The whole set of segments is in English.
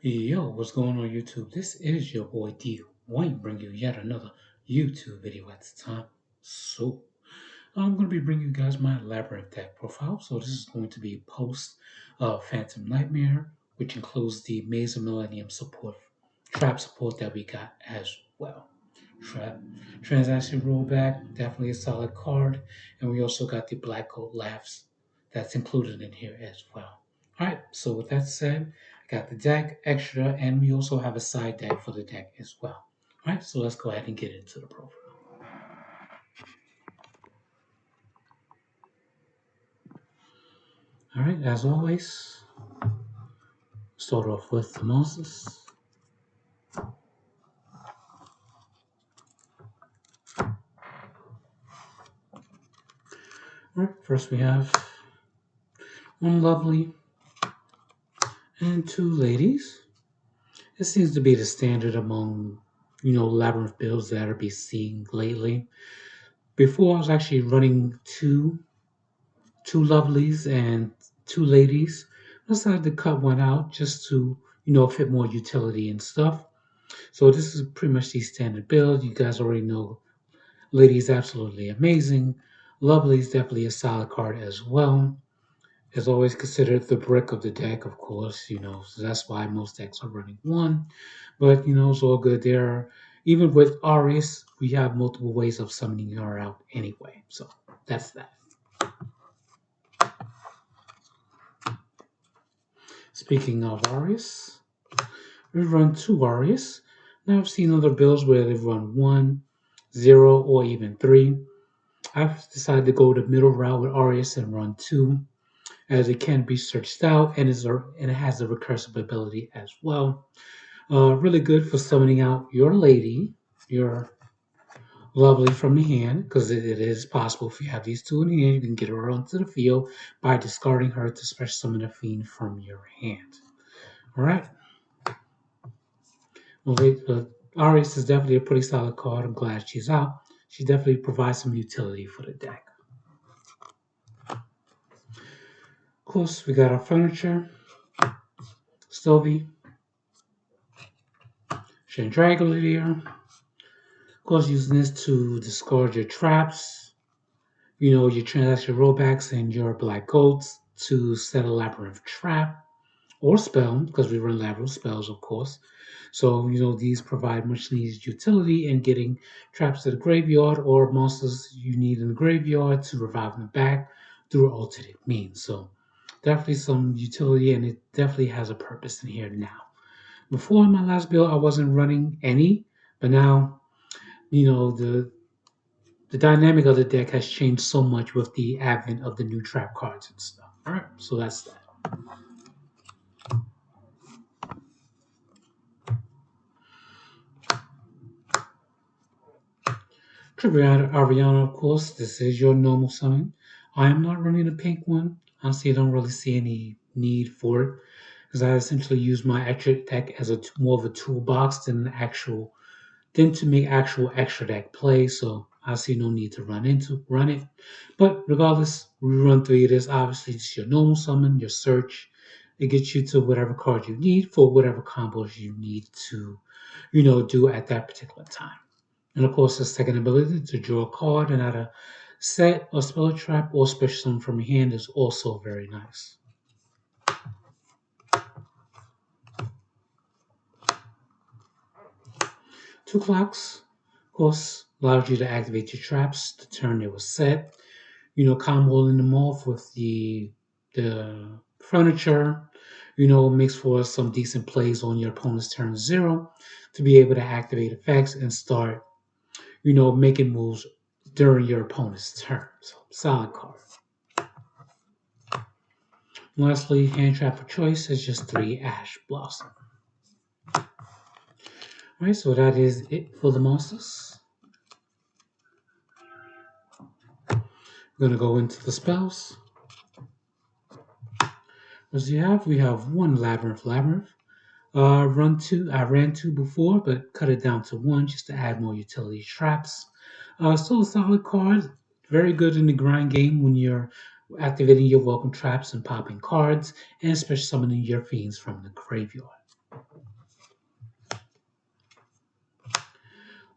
Yo, what's going on YouTube? This is your boy D White bringing you yet another YouTube video at the time. So, I'm going to be bringing you guys my Labrynth deck profile. So, this is going to be post Phantom Nightmare, which includes the Maze of Millennium support, trap support that we got as well. Trap Transaction Rollback, definitely a solid card. And we also got the Black Coat Laughs that's included in here as well. Alright, so with that said, I got the deck extra, and we also have a side deck for the deck as well. Alright, so let's go ahead and get into the profile. Alright, as always, start off with the monsters. Alright, first we have one lovely and two ladies. It seems to be the standard among, Labyrinth builds that I've been seeing lately. Before I was actually running two lovelies and two ladies. I decided to cut one out just to, fit more utility and stuff. So this is pretty much the standard build. You guys already know Lady is absolutely amazing. Lovely is definitely a solid card as well. Is always considered the brick of the deck, of course, so that's why most decks are running one. But, it's all good there. Even with Arius, we have multiple ways of summoning her out anyway. So that's that. Speaking of Arius, we've run two Arius. Now I've seen other builds where they've run 1, 0, or even 3. I've decided to go the middle route with Arius and run 2, as it can be searched out and it has a recursive ability as well. Really good for summoning out your lady, your lovely from the hand, because it is possible if you have these two in the hand, you can get her onto the field by discarding her to special summon a fiend from your hand. Alright. Well, Arius is definitely a pretty solid card. I'm glad she's out. She definitely provides some utility for the deck. Of course, we got our furniture, Stovey, Chandragolier. Of course, using this to discard your traps, your transaction rollbacks and your black goats to set a labyrinth trap or spell, because we run labyrinth spells, of course. So, these provide much needed utility in getting traps to the graveyard or monsters you need in the graveyard to revive them back through alternate means. So, definitely some utility, and it definitely has a purpose in here now. Before in my last build, I wasn't running any, but now, the dynamic of the deck has changed so much with the advent of the new trap cards and stuff. All right, so that's that. Ariana, of course, this is your normal summon. I am not running a pink one. Honestly, I don't really see any need for it, because I essentially use my extra deck as more of a toolbox than to make actual extra deck play. So I see no need to run it. But regardless, we run three of this. Obviously, it's your normal summon, your search. It gets you to whatever card you need for whatever combos you need to, do at that particular time. And of course, the second ability to draw a card and add a set or spell trap or special summon from your hand is also very nice. Two clocks, of course, allows you to activate your traps the turn they were set. Comboing them off with the furniture, makes for some decent plays on your opponent's turn 0 to be able to activate effects and start, making moves during your opponent's turn. So, solid card. Lastly, hand trap for choice is just 3 Ash Blossom. Alright, so that is it for the monsters. We're going to go into the spells. As we have one Labrynth. I ran two before, but cut it down to one just to add more utility traps. Still a solid card. Very good in the grind game when you're activating your welcome traps and popping cards, and especially summoning your fiends from the graveyard.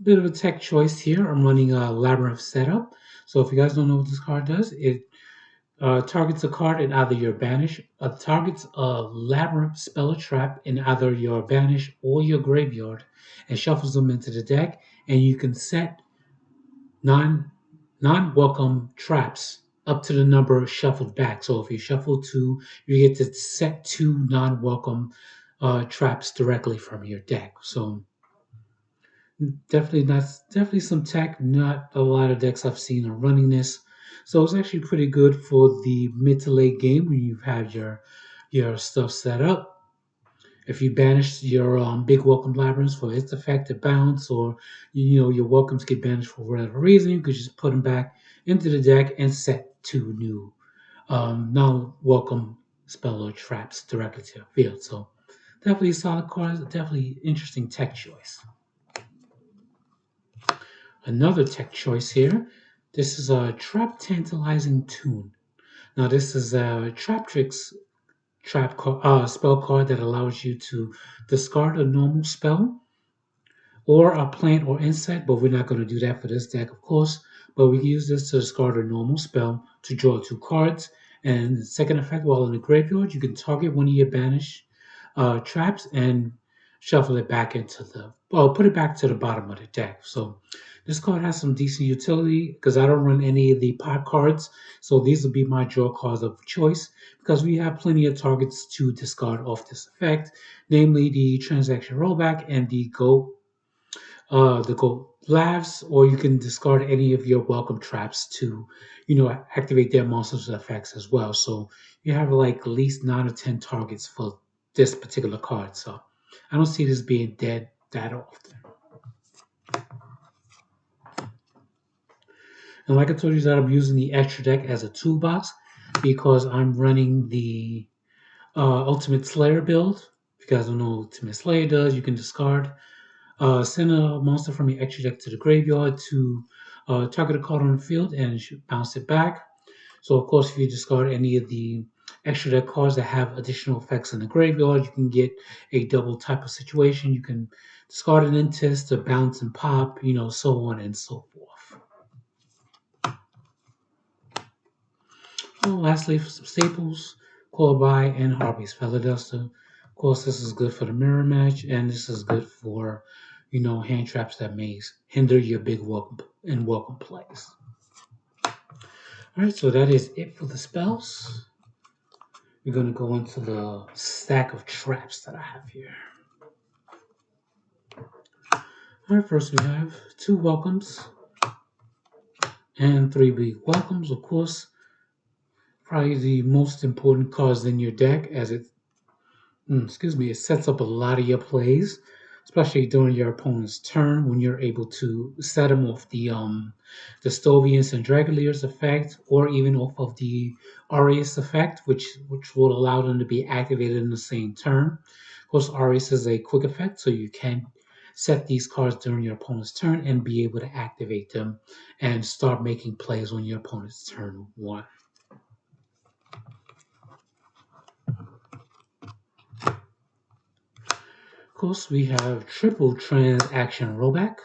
bit of a tech choice here. I'm running a Labyrinth setup. So if you guys don't know what this card does, it targets a card in either your banish, targets a Labyrinth spell or trap in either your banish or your graveyard, and shuffles them into the deck. And you can set non non-welcome traps up to the number shuffled back. So if you shuffle two, you get to set two non-welcome traps directly from your deck. So definitely some tech. Not a lot of decks I've seen are running this. So it's actually pretty good for the mid to late game when you have your stuff set up. If you banish your big welcome labyrinths for its effect to bounce, or your welcomes get banished for whatever reason, you could just put them back into the deck and set two new non-welcome spell or traps directly to your field. So definitely a solid card, definitely interesting tech choice. Another tech choice here. This is a Trap Tantalizing Tune. Now this is a Trap Tricks spell card that allows you to discard a normal spell or a plant or insect, but we're not going to do that for this deck, of course. But we can use this to discard a normal spell to draw two cards. And the second effect, while in the graveyard, you can target one of your banished traps and shuffle it back into put it back to the bottom of the deck. So this card has some decent utility because I don't run any of the pot cards. So these will be my draw cards of choice because we have plenty of targets to discard off this effect, namely the transaction rollback and the gold laughs, or you can discard any of your welcome traps to, activate their monsters effects as well. So you have like at least 9 or 10 targets for this particular card. So I don't see this being dead that often. And like I told you, that I'm using the extra deck as a toolbox because I'm running the Ultimate Slayer build. If you guys don't know what Ultimate Slayer does, you can discard send a monster from your extra deck to the graveyard to target a card on the field and bounce it back. So, of course, if you discard any of the extra deck cards that have additional effects in the graveyard, you can get a double type of situation. You can discard an Intest to bounce and pop, so on and so forth. Lastly, for some staples, Callby and Harvey's Feather Duster. Of course, this is good for the mirror match, and this is good for, hand traps that may hinder your big welcome plays. All right, so that is it for the spells. We're going to go into the stack of traps that I have here. All right, first we have 2 welcomes and 3 big welcomes. Of course, probably the most important cards in your deck as it sets up a lot of your plays, especially during your opponent's turn when you're able to set them off the Stovians and Dragoliers effect, or even off of the Aureus effect, which will allow them to be activated in the same turn. Of course, Aureus is a quick effect, so you can set these cards during your opponent's turn and be able to activate them and start making plays on your opponent's turn 1. Of course, we have triple transaction rollback.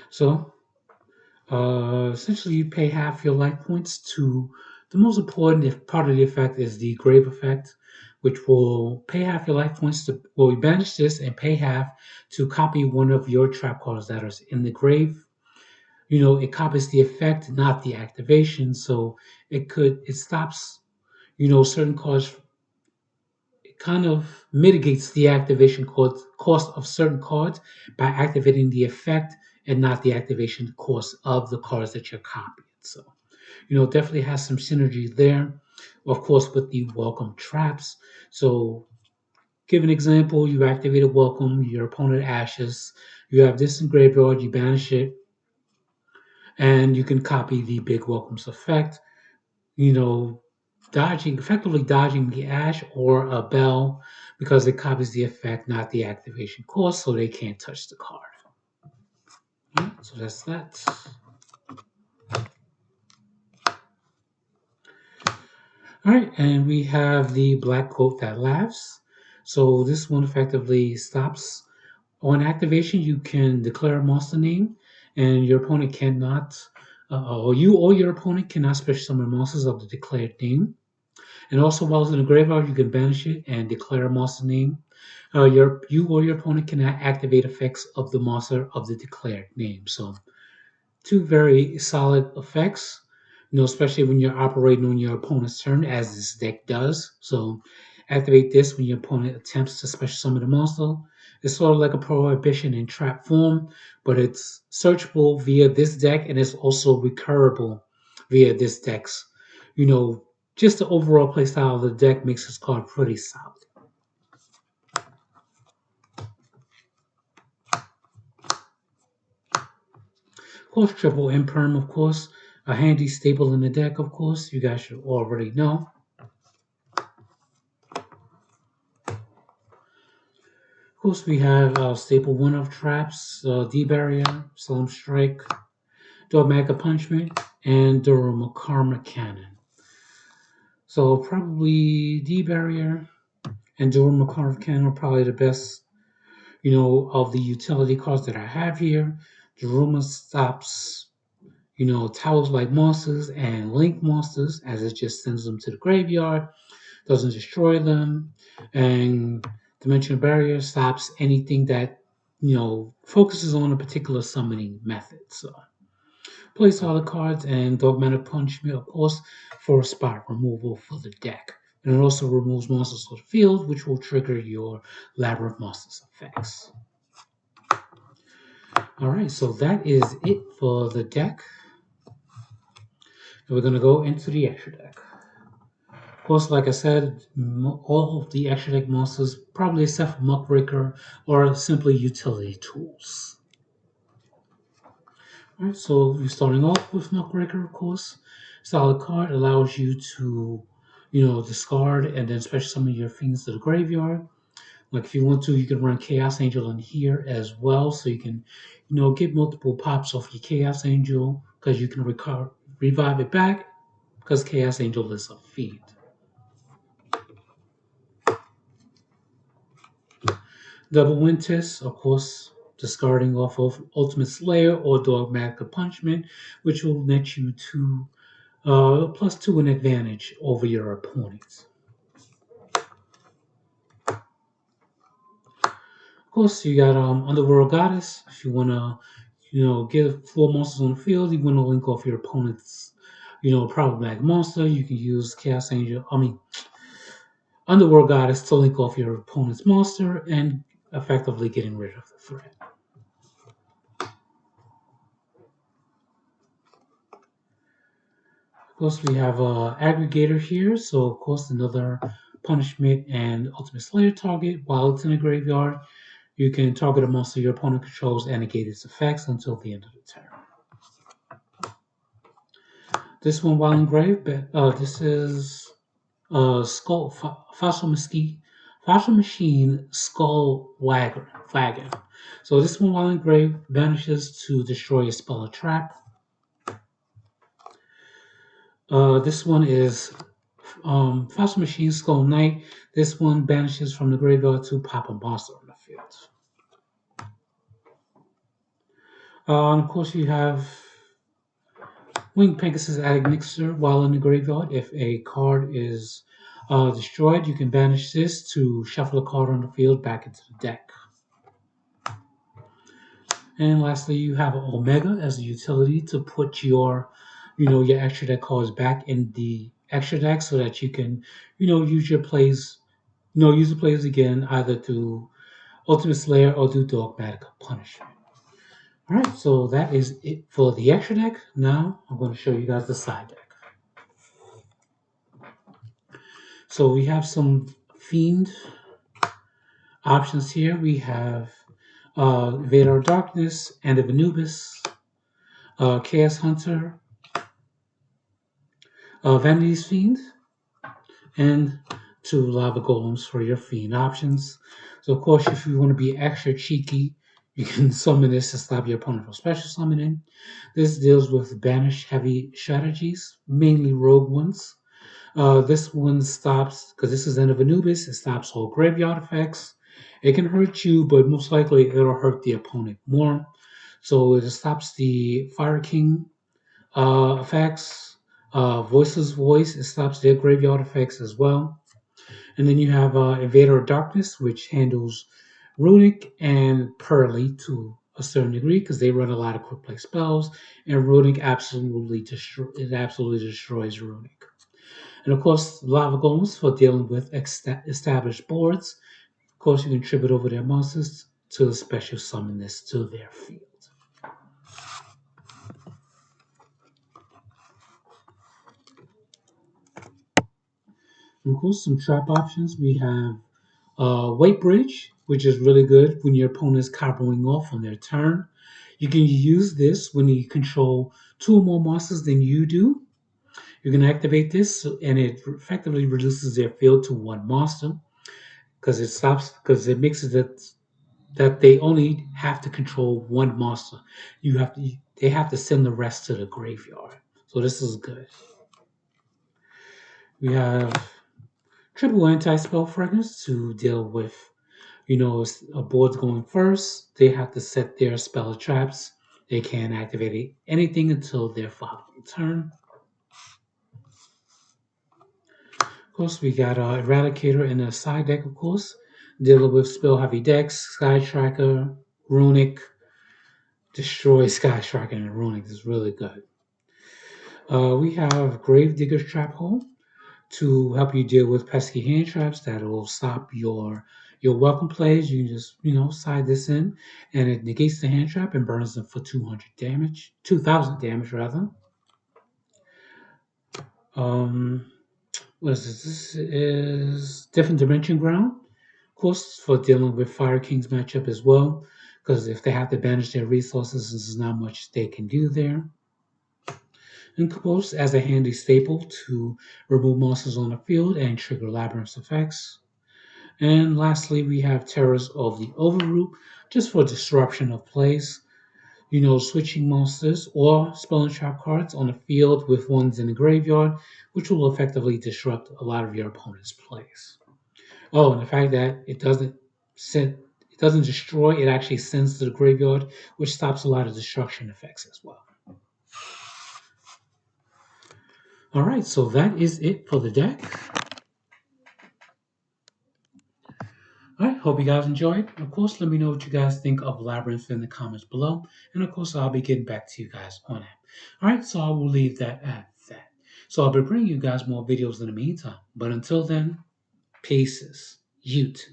So, essentially, you pay half your life points to the most important part of the effect is the grave effect, which will pay half your life points to. Well, we banish this and pay half to copy one of your trap cards that is in the grave. It copies the effect, not the activation. So it stops, certain cards, it kind of mitigates the activation cost of certain cards by activating the effect and not the activation cost of the cards that you're copying. So, definitely has some synergy there. Of course, with the welcome traps. So, give an example: you activate a welcome, your opponent ashes, you have this in graveyard, you banish it, and you can copy the big welcomes effect. You know, effectively dodging the ash or a bell because it copies the effect, not the activation cost, so they can't touch the card. So that's that. All right, and we have the black coat that laughs. So this one effectively stops On activation, you can declare a monster name, and your opponent cannot, or you or your opponent cannot special summon monsters of the declared name. And also, while it's in the graveyard, you can banish it and declare a monster name. You or your opponent cannot activate effects of the monster of the declared name. So two very solid effects, especially when you're operating on your opponent's turn, as this deck does. So activate this when your opponent attempts to special summon a monster. It's sort of like a prohibition in trap form, but it's searchable via this deck and it's also recurable via this deck's. You know, just the overall playstyle of the deck makes this card pretty solid. Of course, triple imperm, of course, a handy staple in the deck, of course, you guys should already know. Of course, we have staple one of traps, D-Barrier, Solemn Strike, Dogmatic Punishment, and Durham Karma Cannon. So probably D-Barrier and Durham Karma Cannon are probably the best, of the utility cards that I have here. Durham stops, towers like monsters and link monsters, as it just sends them to the graveyard, doesn't destroy them, and Dimensional Barrier stops anything that focuses on a particular summoning method. So place all the cards and Dogmatic Punishment, of course, for spot removal for the deck. And it also removes monsters from the field, which will trigger your Labyrinth Monsters effects. Alright, so that is it for the deck. And we're going to go into the extra deck. Of course, like I said, all of the extra deck monsters, probably except for Muckraker, are simply utility tools. Alright, so you're starting off with Muckraker, of course. Solid card allows you to, discard and then special summon your fiends to the graveyard. Like if you want to, you can run Chaos Angel in here as well, so you can, get multiple pops off your Chaos Angel because you can revive it back because Chaos Angel is a fiend. Double Wind Test, of course, discarding off of Ultimate Slayer or Dogmatic Punishment, which will net you to +2 an advantage over your opponents. Of course, you got Underworld Goddess. If you want to, get 4 monsters on the field, you want to link off your opponent's, problematic monster. You can use Underworld Goddess to link off your opponent's monster and effectively getting rid of the threat. Of course, we have Aggregator here, so of course another punishment and Ultimate Slayer target. While it's in the graveyard, you can target a monster your opponent controls and negate its effects until the end of the turn. This one, while in grave, this is Fossil Machine Skull Wagon. So this one, while in grave, vanishes to destroy a spell or trap. This one is Fossil Machine Skull Knight. This one banishes from the graveyard to pop a monster on the field. And of course, you have Winged Pegasus Admixture while in the graveyard. If a card is destroyed, you can banish this to shuffle a card on the field back into the deck. And lastly, you have Omega as a utility to put your extra deck cards back in the extra deck so that you can, use your plays, use the plays again either through Ultimate Slayer or do Dogmatic Punishment. Alright, so that is it for the extra deck. Now I'm going to show you guys the side deck. So we have some Fiend options here. We have Vader of Darkness, and of Anubis, Chaos Hunter, Vanity's Fiend, and 2 Lava Golems for your Fiend options. So of course, if you want to be extra cheeky, you can summon this to stop your opponent from special summoning. This deals with banish heavy strategies, mainly rogue ones. This one stops, because this is End of Anubis, it stops all graveyard effects. It can hurt you, but most likely it'll hurt the opponent more. So it stops the Fire King effects, Voiceless Voice. It stops their graveyard effects as well. And then you have Invader of Darkness, which handles Runic and Pearly to a certain degree because they run a lot of quick play spells, and Runic absolutely destroys Runic. And of course, Lava Golems for dealing with established boards. Of course, you can trip it over their monsters to special summon this to their field. And of course, some trap options. We have Weight Bridge, which is really good when your opponent is comboing off on their turn. You can use this when you control two or more monsters than you do. You can activate this, and it effectively reduces their field to one monster because it makes it that they only have to control one monster. They have to send the rest to the graveyard. So this is good. We have triple anti-spell fragments to deal with, a board's going first. They have to set their spell traps. They can't activate anything until their following turn. Of course, we got Eradicator in the side deck, of course, dealing with spell heavy decks, Sky Tracker, Runic, Destroy Sky Tracker, and Runic is really good. We have Gravedigger's Trap Hole to help you deal with pesky hand traps that will stop your welcome plays. You can just side this in, and it negates the hand trap and burns them for 200 damage, 2,000 damage rather. Um, what is this? This is Different Dimension Ground, of course, for dealing with Fire King's matchup as well. Because if they have to banish their resources, there's not much they can do there. And Couples as a handy staple to remove monsters on the field and trigger Labrynth's effects. And lastly, we have Terrors of the Overroot, just for disruption of plays. Switching monsters or spell and trap cards on the field with ones in the graveyard, which will effectively disrupt a lot of your opponent's plays. Oh, and the fact that it doesn't destroy, it actually sends to the graveyard, which stops a lot of destruction effects as well. All right, so that is it for the deck. All right, hope you guys enjoyed. Of course, let me know what you guys think of Labrynth in the comments below. And of course, I'll be getting back to you guys on it. All right, so I will leave that at that. So I'll be bringing you guys more videos in the meantime. But until then, peace. You too.